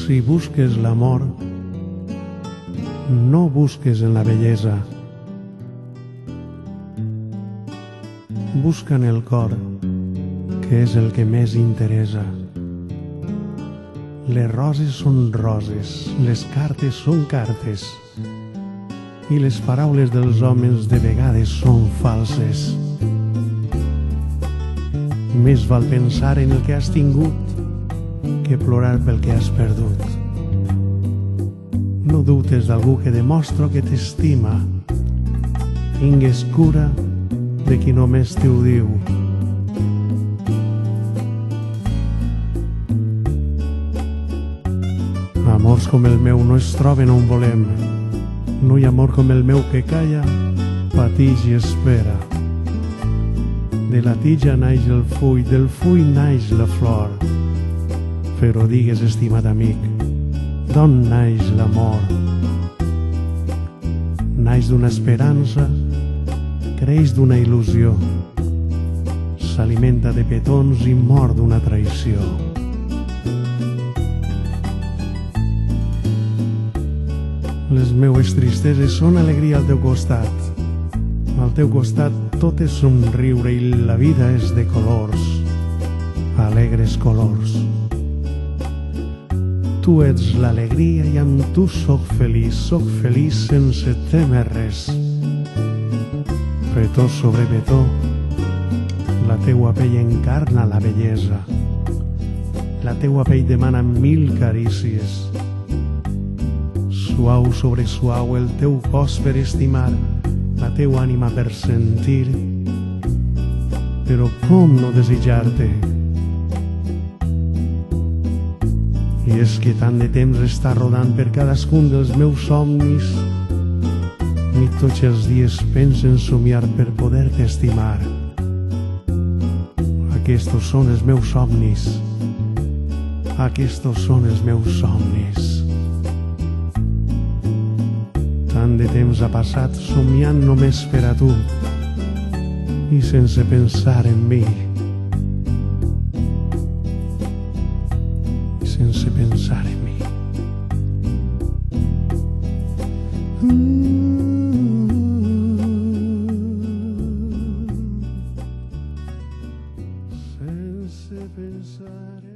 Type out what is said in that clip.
Si busques l'amor, no busques en la bellesa. Busca en el cor, que és el que més interessa. Les roses són roses, les cartes són cartes, i les paraules dels homes de vegades són falses. Més val pensar en el que has tingut que plorar pel que has perdut. No dubtes d'algú que demostra que t'estima. Tingues cura de qui només t'ho diu. Amors com el meu no es troben on volem. No hi ha amor com el meu que calla, patix i espera. De la tija naix el full, del full naix la flor. Però digues, estimat amic, d'on naix l'amor? Naix d'una esperança, creix d'una il·lusió, s'alimenta de petons i mor d'una traïció. Les meues tristeses són alegria al teu costat. Al teu costat tot és somriure i la vida és de colors, alegres colors. Tu ets l'alegria i amb tu sóc feliç sense témer res. Petó sobre petó, la teua pell encarna la bellesa. La teua pell demana 1000 carícies. Suau sobre suau el teu cos per estimar, la teua ànima per sentir. Però com no desitjar-te? I és que tant de temps està rodant per cadascun dels meus somnis, ni tots els dies penso en somiar per poder-te estimar. Aquestos són els meus somnis, aquestos són els meus somnis. Tant de temps ha passat somiant només per a tu i sense pensar en mi. Sense pensar en mi. Sense pensar en mi.